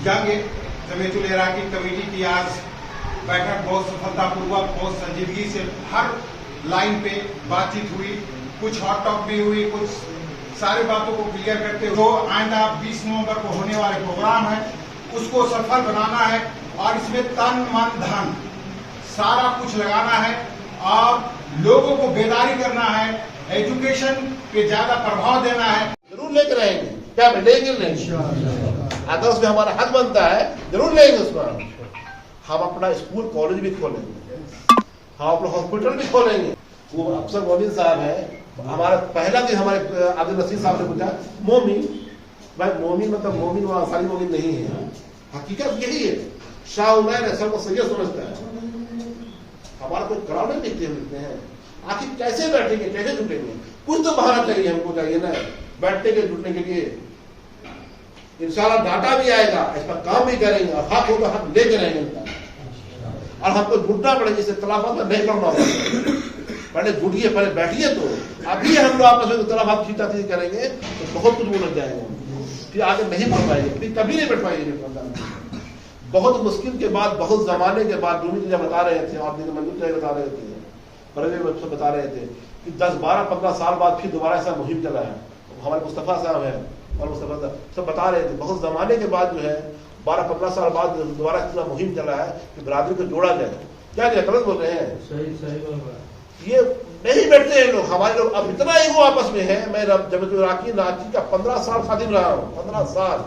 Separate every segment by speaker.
Speaker 1: Young Jamiatul Iraqi committee की आज बैठक बहुत सफलतापूर्वक, बहुत संजीदगी से हर लाइन पे बातचीत हुई, कुछ हॉट टॉक भी हुई, कुछ सारी बातों को क्लियर करते हुए जो आइंदा 20 नवंबर को होने वाले प्रोग्राम है उसको सफल बनाना है और इसमें तन मन धन सारा कुछ लगाना है और लोगों को बेदारी करना है, एजुकेशन पे ज्यादा प्रभाव देना है।
Speaker 2: जरूर लेकर रहेंगे, क्या लेंगे नहीं, अगर उसमें हमारा हक बनता है जरूर लेंगे उसमें। हम अपना स्कूल कॉलेज भी खोलेंगे, हम अपना हॉस्पिटल भी खोलेंगे। वो अफसर मोमिन साहब है, हमारा पहला दिन हमारे अब्दुल रशीद साहब ने पूछा मोमिन, भाई मोमिन मतलब मोमिन वो अंसारी मोमिन नहीं है, हकीकत यही है। शाह उमैर है, सबको सही समझता है, हमारा कोई कराव नहीं देखते हैं। आखिर कैसे बैठेंगे, कैसे जुटेंगे, कुछ तो बहाना चाहिए, हमको चाहिए ना बैठने के जुटने के लिए। इंशाल्लाह डाटा भी आएगा, इस पर काम भी करेंगे और हक होगा हक लेके रहेंगे। और हमको जुटना पड़ेगा, जिससे तलाफात में नहीं करना होगा। पहले जुटिए, पहले बैठिए, तो अभी हम लोग आपस में तलाफात खींचाती करेंगे तो बहुत कुछ वो लग जाएगा, फिर आगे नहीं बढ़ पाएंगे, फिर कभी नहीं बढ़ पाएंगे। बहुत मुश्किल के बाद, बहुत जमाने के बाद रूमी जी बता रहे थे और मंजूर बता रहे थे, बड़े बता रहे थे कि 10, 12, 15 साल बाद फिर दोबारा ऐसा मुहिम चला है। हमारे मुस्तफा साहब है और मुस्तफा साहब सब बता रहे थे, बहुत जमाने के बाद जो है 12-15 साल बाद दोबारा इतना मुहिम चला है कि बरादरी को जोड़ा जाए। क्या गलत बोल रहे हैं? सही बोल रहे हैं। ये नहीं बैठते हैं लोग, हमारे लोग अब इतना ईगो आपस में है। मैं जमीयतुल इराकी रांची का 15 साल खादिम रहा हूँ, 15 साल।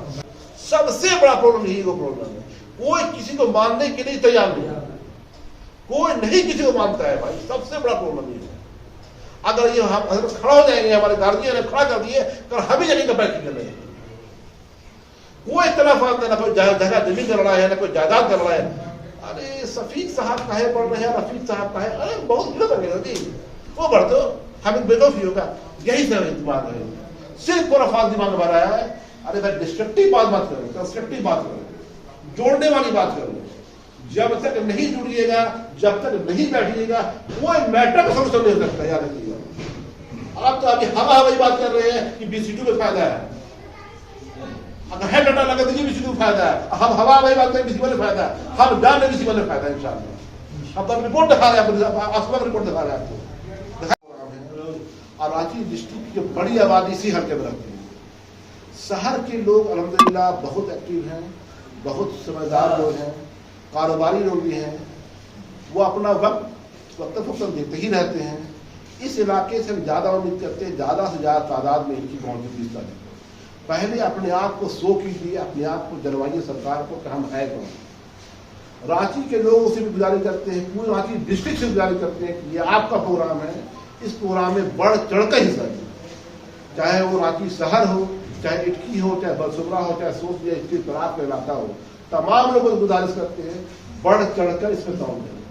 Speaker 2: सबसे बड़ा प्रॉब्लम यही ईगो प्रॉब्लम है। कोई किसी को मानने के लिए तैयार नहीं, कोई नहीं किसी को मानता है भाई, सबसे बड़ा प्रॉब्लम ये है। अगर ये हम खड़ा हो जाएंगे, हमारे गार्जियन ने खड़ा कर दिए, कर हम ही जगह बैठ कर रहे हैं। कोई इख्तिलाफ ना, कोई जगह जमीन कर रहा है, ना कोई जायदाद कर रहा है। अरे शफीक साहब काहे पढ़ रहे हैं, रफीक साहब काहे, अरे बहुत वो बढ़ तो हमें बेवकूफी होगा। यही सब दिमाग है, सिर्फ पूरा फाल दिमाग भरा है। अरे भाई डिस्ट्रक्टिव बात मत करो, कंस्ट्रक्टिव बात करो, जोड़ने वाली बात करो। जब तक नहीं जुड़िएगा, जब तक नहीं बैठिएगा, कोई मैटर का सोल्यूशन नहीं हो सकता। याद रखिएगा। आप तो अभी हवा हवाई बात कर रहे हैं कि BC2 में फायदा है, अगर है डाटा लगा तो BC2 में फायदा है। हम हवा हवाई बात करें BC1 में फायदा है, हम जान रहे BC1 में फायदा है इंशाल्लाह। अब तो रिपोर्ट दिखा रहे हैं, आपको रिपोर्ट दिखा रहे हैं आपको। और रांची डिस्ट्रिक्ट की जो बड़ी आबादी इसी हल्के में रहती है। शहर के लोग अल्हम्दुलिल्लाह बहुत एक्टिव हैं, बहुत समझदार लोग हैं, कारोबारी लोग भी हैं। वो अपना वक्त देते ही रहते हैं। इस इलाके से हम ज़्यादा उम्मीद करते हैं, ज़्यादा से ज़्यादा तादाद में इनकी पहुँचे। पहले अपने आप को शो कीजिए, अपने आप को जनवाइए सरकार को कि हम है कौन। रांची के लोग उसे भी गुजारिश करते हैं, पूरे रांची डिस्ट्रिक्ट से गुजारिश करते हैं कि ये आपका प्रोग्राम है, इस प्रोग्राम में बढ़ चढ़कर हिस्सा लीजिए। चाहे वो रांची शहर हो, चाहे इटकी हो, चाहे बरसुमरा हो, चाहे सोच या इसके तराफ का इलाका हो, तमाम लोगों को गुजारिश करते हैं बढ़ चढ़कर इसमें काम करें।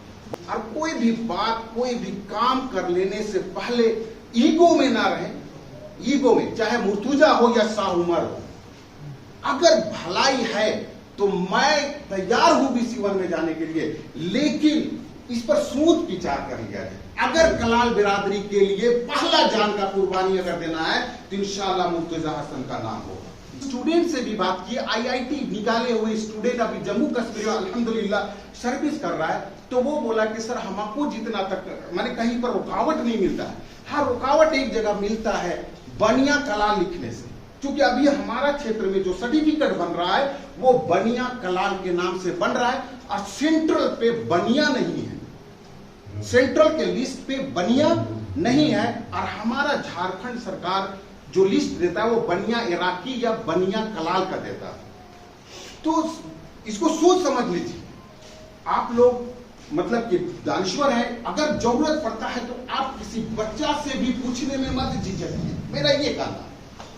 Speaker 1: और कोई भी बात, कोई भी काम कर लेने से पहले ईगो में ना रहे। ईगो में चाहे मुर्तुजा हो या शाह उमर हो, अगर भलाई है तो मैं तैयार हूं BC1 में जाने के लिए, लेकिन इस पर सोच विचार कर लिया जाए। अगर कलाल बिरादरी के लिए पहला जान का कुर्बानी अगर देना है तो इंशाल्लाह मुर्तजा हसन का नाम होगा। स्टूडेंट से भी बात की, IIT निकाले हुए स्टूडेंट अभी जम्मू कश्मीर में अल्हम्दुलिल्लाह सर्विस कर रहा है, तो वो बोला कि सर हमको जितना तक मैंने कहीं पर रुकावट नहीं मिलता है। हाँ, रुकावट एक जगह मिलता है, बनिया कलाल लिखने से। क्योंकि अभी हमारा क्षेत्र में जो सर्टिफिकेट बन रहा है वो बनिया कलाल के नाम से बन रहा है और सेंट्रल पे बनिया नहीं है, सेंट्रल के लिस्ट पे बनिया नहीं है। और हमारा झारखंड सरकार जो लिस्ट देता है वो बनिया इराकी या बनिया कलाल का देता है। तो इसको सोच समझ लीजिए आप लोग, मतलब कि दानिश्वर है, अगर जरूरत पड़ता है तो आप किसी बच्चा से भी पूछने में मत झिझकिए, मेरा ये कहना।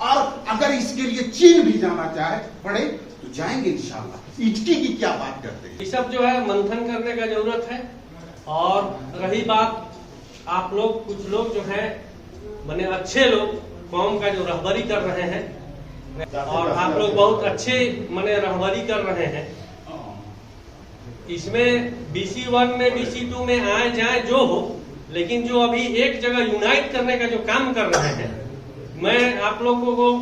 Speaker 1: और अगर इसके लिए चीन भी जाना चाहे पड़े तो जाएंगे इंशाल्लाह। इटकी की क्या बात करते हैं,
Speaker 3: ये सब जो है मंथन करने का जरूरत है। और रही बात आप लोग, कुछ लोग जो है माने अच्छे लोग कौम का जो रहबरी कर रहे हैं, और आप लोग बहुत अच्छे माने रहबरी कर रहे हैं। इसमें BC1 में BC2 में आए जाए जो हो, लेकिन जो अभी एक जगह यूनाइट करने का जो काम कर रहे हैं, मैं आप लोगों को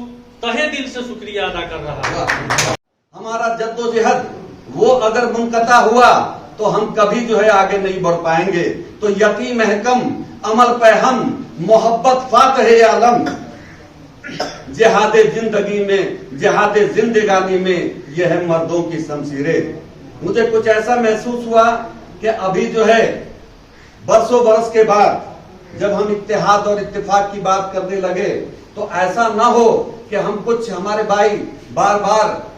Speaker 3: तहे दिल से शुक्रिया अदा कर रहा हूँ।
Speaker 4: हमारा जद्दोजहद वो अगर मुनक़ता हुआ तो हम कभी जो है आगे नहीं बढ़ पाएंगे। तो यकीन महकम अमल पे हम मोहब्बत फातह आलम, जिहादे जिंदगी में जिहादे जिंदगानी में यह है मर्दों की शमशीरें। मुझे कुछ ऐसा महसूस हुआ कि अभी जो है बरसों बरस के बाद जब हम इत्तेहाद और इत्तेफाक की बात करने लगे तो ऐसा ना हो कि हम कुछ हमारे भाई बार बार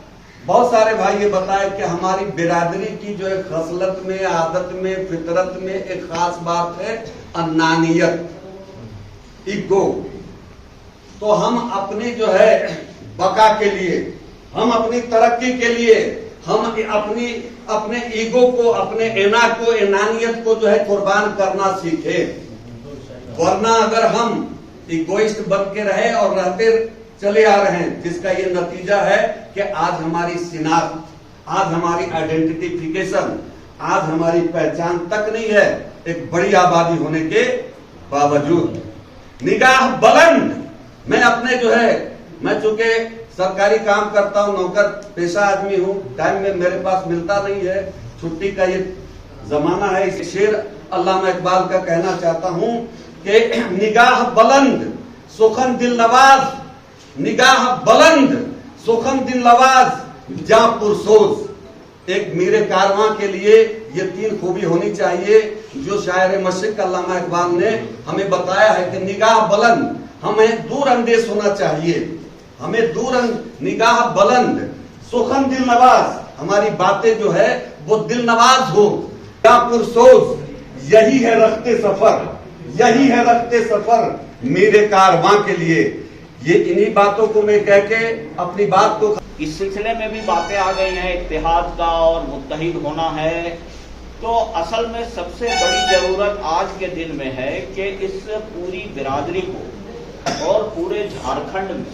Speaker 4: बहुत सारे भाई ये बताए कि हमारी बिरादरी की जो है खसलत में, आदत में, फितरत में एक खास बात है अन्नानियत, ईगो। तो हम अपनी जो है बका के लिए, हम अपनी तरक्की के लिए, हम अपने ईगो को, अपने एना को, एनानियत को जो है कुर्बान करना सीखे। वरना अगर हम इगोइस्ट बन के रहे और रहते चले आ रहे हैं, जिसका ये नतीजा है कि आज हमारी शिनाख्त, आज हमारी आइडेंटिफिकेशन, आज हमारी पहचान तक नहीं है, एक बड़ी आबादी होने के बावजूद। निगाह बुलंद, मैं अपने जो है, मैं चूंकि सरकारी काम करता हूं, नौकर पेशा आदमी हूं, टाइम में मेरे पास मिलता नहीं है, छुट्टी का ये जमाना है। इस शेर अल्लामा इकबाल का कहना चाहता हूं कि निगाह बुलंद सुखन दिल नवाज, निगाह बुलंद सुखन दिल नवाज जा पुरसोज। एक मीरे कारवां के लिए ये तीन खूबी होनी चाहिए जो शायर मशरिक अल्लामा इकबाल ने हमें बताया है कि निगाह बुलंद, हमें दूर अंदेश होना चाहिए, हमें निगाह बुलंद, सुखन दिल नवाज, हमारी बातें जो है वो दिल नवाज हो, या पुरसोज, यही है रखते सफर, यही है रखते सफर मेरे कारवां के लिए। ये इन्हीं बातों को मैं कह के अपनी बात को,
Speaker 5: इस सिलसिले में भी बातें आ गई हैं इत्तेहाद का और मुत्तहिद होना है। तो असल में सबसे बड़ी जरूरत आज के दिन में है कि इस पूरी बिरादरी को और पूरे झारखंड में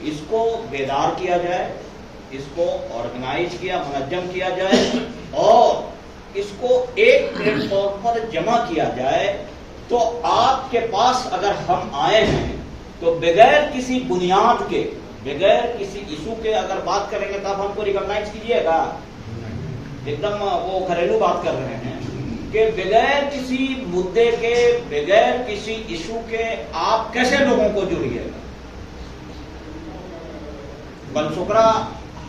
Speaker 5: इसको बेदार किया जाए, इसको ऑर्गेनाइज किया, मुनज्जम किया जाए और इसको एक प्लेटफॉर्म पर जमा किया जाए। तो आपके पास अगर हम आए हैं तो बगैर किसी बुनियाद के, बगैर किसी इशू के अगर बात करेंगे तब हमको रिकॉग्नाइज कीजिएगा। एकदम वो घरेलू बात कर रहे हैं कि बगैर किसी मुद्दे के, बगैर किसी इशू के आप कैसे लोगों को जोड़िएगा। बलसुकरा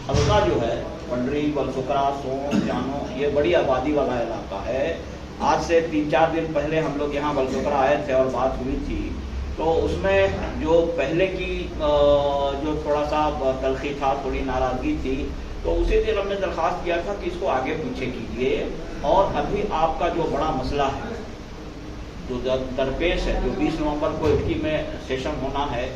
Speaker 5: हल्का जो है, पंडरी, बलसुकरा, सोन, जानो, ये बड़ी आबादी वाला इलाका है। आज से 3-4 दिन पहले हम लोग यहाँ बलसुकरा आए थे और बात हुई थी, तो उसमें जो पहले की जो थोड़ा सा तलखी था, थोड़ी नाराजगी थी, तो उसी दिन हमने दरख्वास्त किया था कि इसको आगे पीछे कीजिए। और अभी आपका जो बड़ा मसला है, जो दरपेश है, जो 20 नवंबर को इटकी में सेशन होना है,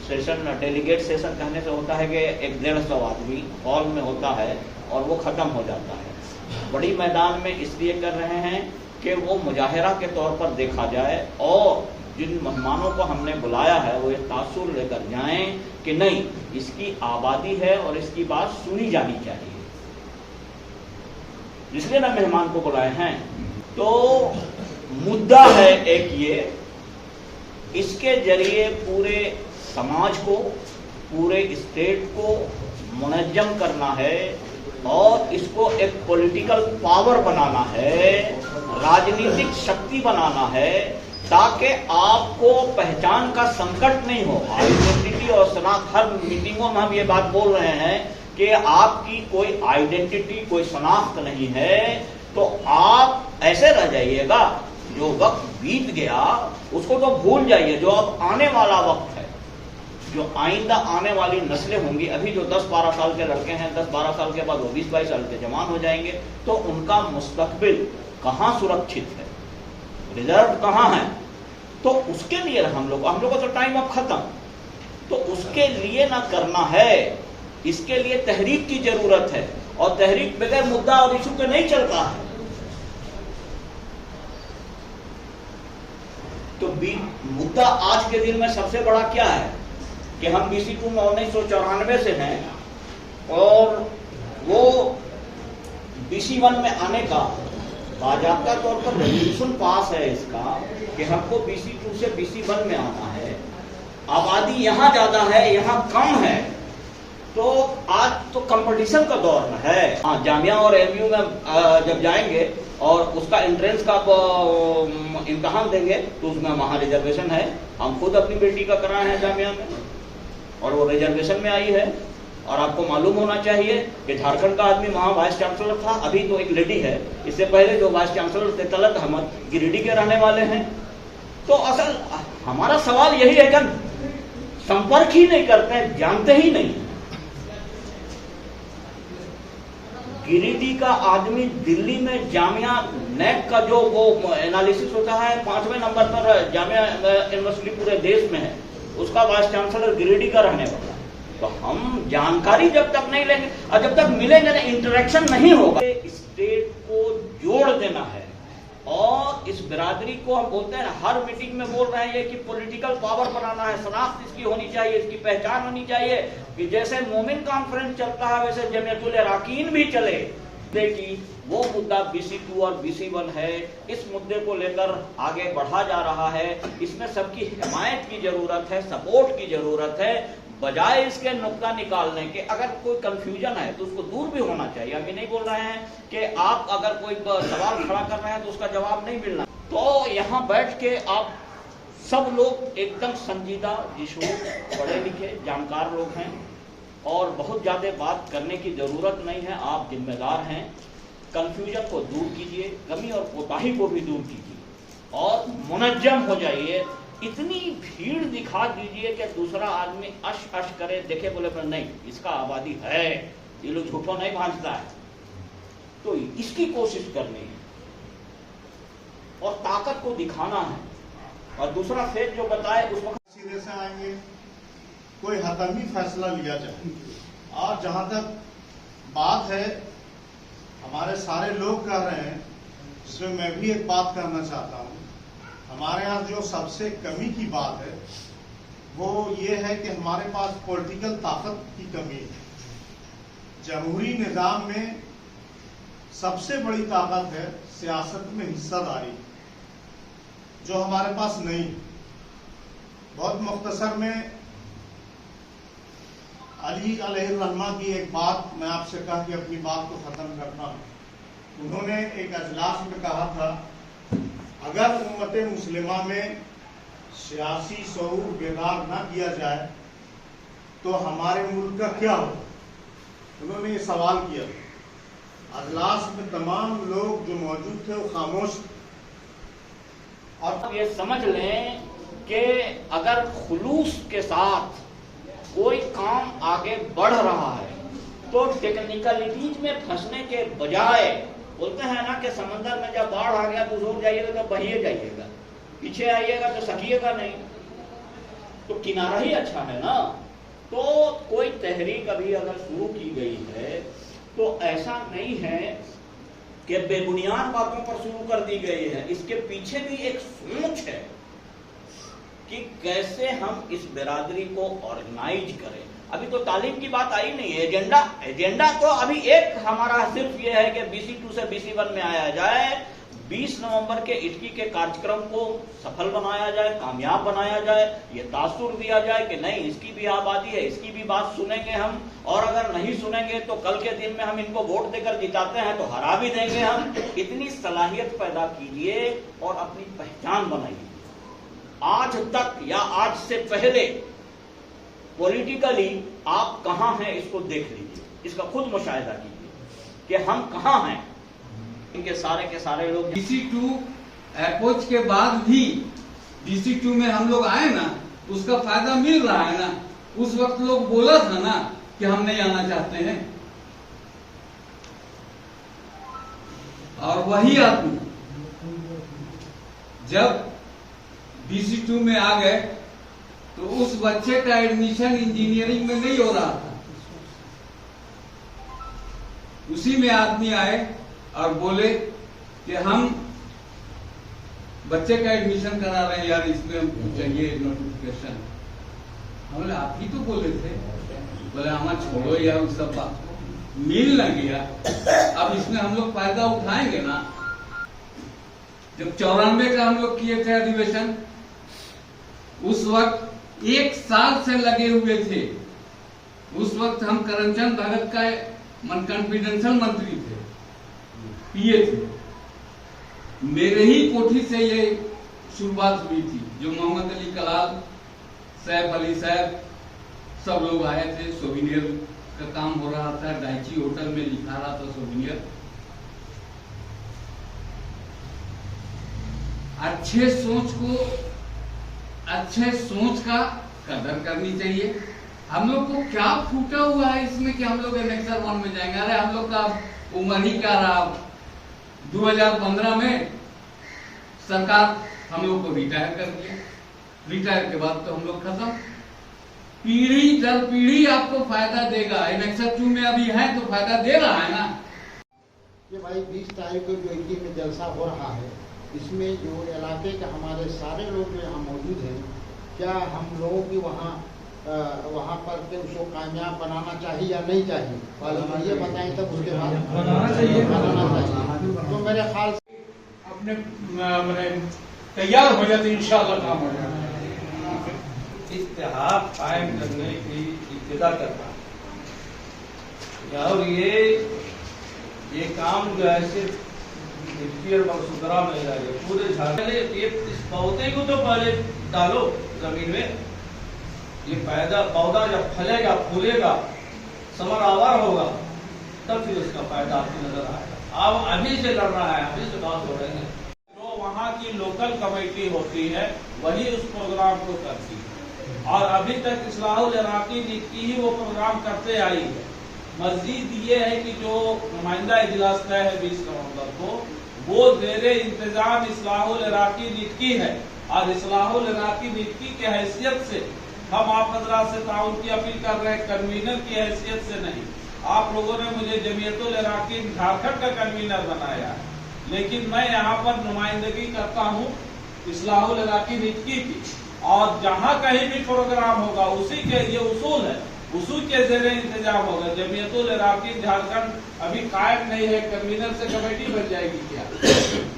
Speaker 5: सेशन डेलीगेट सेशन कहने से होता है कि 150 आदमी हॉल में होता है और वो ख़त्म हो जाता है। बड़ी मैदान में इसलिए कर रहे हैं कि वो मुजाहिरा के तौर पर देखा जाए और जिन मेहमानों को हमने बुलाया है वो ये तासुर लेकर जाएं कि नहीं, इसकी आबादी है और इसकी बात सुनी जानी चाहिए, इसलिए ना मेहमान को बुलाए हैं। तो मुद्दा है एक ये, इसके जरिए पूरे समाज को, पूरे स्टेट को मुनज्जम करना है और इसको एक पॉलिटिकल पावर बनाना है, राजनीतिक शक्ति बनाना है, ताकि आपको पहचान का संकट नहीं हो। आइडेंटिटी और शनाख्त, हर मीटिंगों में हम ये बात बोल रहे हैं कि आपकी कोई आइडेंटिटी, कोई शनाख्त नहीं है, तो आप ऐसे रह जाइएगा। जो वक्त बीत गया उसको तो भूल जाइए, जो अब आने वाला वक्त है, जो आइंदा आने वाली नस्लें होंगी, अभी जो 10-12 साल के लड़के हैं, 10-12 साल के बाद वो 20-22 साल के जवान हो जाएंगे, तो उनका मुस्तकबिल कहाँ सुरक्षित है, रिजर्व कहाँ है। तो उसके लिए हम लोग का तो टाइम अब खत्म, तो उसके लिए ना करना है, इसके लिए तहरीक की जरूरत है और तहरीक बगैर मुद्दा और इशू के नहीं चलता है। तो मुद्दा आज के दिन में सबसे बड़ा क्या है कि हम BC2 में 1994 से हैं और वो BC1 में आने का बाजाबता तौर पर रेजोल्यूशन पास है इसका कि हमको BC2 से BC1 में आना है। आबादी यहाँ ज्यादा है, यहाँ कम है, तो आज तो कंपटीशन का दौर में है। हाँ, जामिया और एमयू में जब जाएंगे और उसका एंट्रेंस का इम्तहान देंगे तो उसमें वहाँ रिजर्वेशन है। हम खुद अपनी बेटी का कराए हैं जामिया में और वो रिजर्वेशन में आई है। और आपको मालूम होना चाहिए कि झारखंड का आदमी वहाँ वाइस चांसलर था, अभी तो एक लेडी है। इससे पहले जो वाइस चांसलर थे तलत अहमद, गिरिडीह के रहने वाले हैं। तो असल हमारा सवाल यही है कि संपर्क ही नहीं करते हैं, जानते ही नहीं। गिरिडीह का आदमी दिल्ली में जामिया नेक का जो वो एनालिसिस होता है 5वें नंबर पर जामिया यूनिवर्सिटी पूरे देश में है, उसका वाइस चांसलर गिरिडीह का रहने वाला। तो हम जानकारी जब तक नहीं लेंगे और जब तक मिलेंगे ना, इंटरेक्शन नहीं होगा। स्टेट को जोड़ देना है और इस बिरादरी को हम बोलते हैं, हर मीटिंग में बोल रहे हैं कि पॉलिटिकल पावर बनाना है, शनाख्त इसकी होनी चाहिए, इसकी पहचान होनी चाहिए कि जैसे मोमिन कॉन्फ्रेंस चलता है वैसे जमीयतुल अराकीन भी चले। देखिए वो मुद्दा BC2 और BC1 है, इस मुद्दे को लेकर आगे बढ़ा जा रहा है। इसमें सबकी हिमायत की जरूरत है, सपोर्ट की जरूरत है, बजाय इसके नुक्ता निकालने के। अगर कोई कंफ्यूजन है तो उसको दूर भी होना चाहिए। अभी नहीं बोल रहे हैं कि आप अगर कोई सवाल खड़ा कर रहे हैं तो उसका जवाब नहीं मिलना। तो यहाँ बैठ के आप सब लोग एकदम संजीदा, जिशोर, पढ़े लिखे, जानकार लोग हैं और बहुत ज़्यादा बात करने की ज़रूरत नहीं है। आप जिम्मेदार हैं, कंफ्यूजन को दूर कीजिए, कमी और कोताही को भी दूर कीजिए और मुनज्जम हो जाइए। इतनी भीड़ दिखा दीजिए कि दूसरा आदमी अश अश करे, देखे बोले पर नहीं इसका आबादी है, ये लोग झूठों नहीं भांजता है। तो इसकी कोशिश करनी है और ताकत को दिखाना है। और दूसरा फेज जो बताए उस वक्त
Speaker 6: सीधे से आएंगे, कोई हतमी फैसला लिया जाए। और जहां तक बात है, हमारे सारे लोग कह रहे हैं, इसमें मैं भी एक बात करना चाहता हूं। हमारे यहाँ जो सबसे कमी की बात है वो ये है कि हमारे पास पॉलिटिकल ताकत की कमी है। जमहूरी निज़ाम में सबसे बड़ी ताकत है सियासत में हिस्सादारी, जो हमारे पास नहीं। बहुत मुख्तसर में अली अलैहिर्रहमा की एक बात मैं आपसे कहा कि अपनी बात को खत्म करता हूं। उन्होंने एक अजलास में कहा था, अगर उम्मते मुस्लिमा में सियासी शऊर बेदार न किया जाए तो हमारे मुल्क का क्या हो। उन्होंने ये सवाल किया। अजलास में तमाम लोग जो मौजूद थे वो खामोश थे।
Speaker 5: और ये समझ लें कि अगर खुलूस के साथ कोई काम आगे बढ़ रहा है तो टेक्निकलिटीज में फंसने के बजाय, बोलते हैं ना कि समंदर में जब बाढ़ आ गया तो जोर जाइएगा तो बहिए जाइएगा, पीछे आइएगा तो सकिएगा नहीं, तो किनारा ही अच्छा है ना। तो कोई तहरीक अभी अगर शुरू की गई है तो ऐसा नहीं है कि बेबुनियाद बातों पर शुरू कर दी गई है। इसके पीछे भी एक सोच है कि कैसे हम इस बिरादरी को ऑर्गेनाइज करें। अभी तो तालीम की बात आई नहीं है। एजेंडा तो अभी एक हमारा सिर्फ ये है कि BC2 से BC1 में आया जाए, 20 नवंबर के इटकी के कार्यक्रम को सफल बनाया जाए, कामयाब बनाया जाए, ये तासुर दिया जाए कि नहीं इसकी भी आबादी है, इसकी भी बात सुनेंगे हम, और अगर नहीं सुनेंगे तो कल के दिन में हम इनको वोट देकर जिताते हैं तो हरा भी देंगे हम। इतनी सलाहियत पैदा कीजिए और अपनी पहचान बनाइए। आज तक या आज से पहले पॉलिटिकली आप कहां हैं इसको देख लीजिए, इसका खुद मुशाहिदा कीजिए कि हम कहां हैं। इनके सारे के सारे लोग
Speaker 7: BC2 अप्रोच के बाद भी BC2 में हम लोग आए ना, उसका फायदा मिल रहा है ना। उस वक्त लोग बोला था ना कि हम नहीं आना चाहते हैं, और वही आदमी जब BC2 में आ गए तो उस बच्चे का एडमिशन इंजीनियरिंग में नहीं हो रहा था। उसी में आदमी आए और बोले कि हम बच्चे का एडमिशन करा रहे हैं यार, इसमें हमको चाहिए नोटिफिकेशन। हम बोले आप ही तो बोले थे। बोले हमारा छोड़ो यार उस सब बात, मिल न गया, अब इसमें हम लोग फायदा उठाएंगे ना। जब 94 का हम लोग किए थे अधिवेशन, उस वक्त 1 साल से लगे हुए थे उस वक्त हम करमचंद भगत का कॉन्फिडेंशियल मंत्री थे, पीए थे। मेरे ही कोठी से ये शुरुआत हुई थी, जो मोहम्मद अली कलाल, सैफ अली साहब, सब लोग आए थे। सोविनियर का काम हो रहा था, डाइची होटल में लिखा रहा था सोविनियर। अच्छे सोच का कदर करनी चाहिए। हम लोग को क्या फूटा हुआ है इसमें कि हम लोग एनेक्सर 1 में जाएंगे? अरे हम लोग का उम्र ही क्या रहा। 2015 में सरकार हम लोग को रिटायर कर दिया। रिटायर के बाद तो हम लोग खत्म। पीढ़ी दर पीढ़ी आपको फायदा देगा। एनेक्सर 2 में अभी है तो फायदा दे रहा है ना।
Speaker 8: ये भाई 20 तारीख को जो इंडी में जलसा हो रहा है, इसमें जो इलाके के हमारे सारे लोग जो यहाँ मौजूद हैं, क्या हम लोगों की वहाँ पर के उसको कामयाब बनाना चाहिए या नहीं चाहिए? पहले ये बताएं, तब उसके बाद बनाना चाहिए। तो मेरे ख्याल से
Speaker 9: अपने मैंने तैयार हो जाते, इंशाअल्लाह काम हो जाए।
Speaker 3: इत्तेहाद कायम करने की इब्तिदा करना और ये काम जो है सिर्फ बसुंधरा में जाएगा, पूरे झारखंड। इस पौधे को तो पहले डालो जमीन में। ये पौधा जब फलेगा, फूलेगा, समर आवार होगा, तब फिर उसका फायदा आपको नजर आएगा। अब अभी से लड़ रहा है, अभी से बात हो रही है। जो वहाँ की लोकल कमेटी होती है वही उस प्रोग्राम को करती है, और अभी तक इस्लाहुल इराकी लीग की ही वो प्रोग्राम करते आई है। मजीद ये है कि जो नुमाइंदा इजलास तय है 20 नवंबर को, वो ज़ेरे इंतजाम इस्लाहुल इराकी लीग की है, और इस्लाहुल इराकी लीग की हैसियत से हम आप हजरात से ताउन की अपील कर रहे हैं, कन्वीनर की हैसियत से नहीं। आप लोगों ने मुझे जमीयतुल इराकीन झारखंड का कन्वीनर बनाया है, लेकिन मैं यहाँ पर नुमाइंदगी करता हूँ इस्लाहुल इराकी लीग की, और जहाँ कहीं भी प्रोग्राम होगा उसी के ये उसूल है, उसूल के ज़ेरे इंतजाम होगा। जमीयतुल इराकीन झारखंड अभी कायम नहीं है, कन्वीनर से कमेटी बन जाएगी क्या?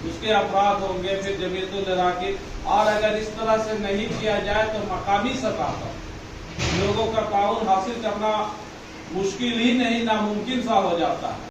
Speaker 3: उसके अफराद होंगे, फिर जमीयतुल इराकीन। और अगर इस तरह से नहीं किया जाए तो मकामी सतह पर लोगों का ताउन हासिल करना मुश्किल ही नहीं, नामुमकिन सा हो जाता है।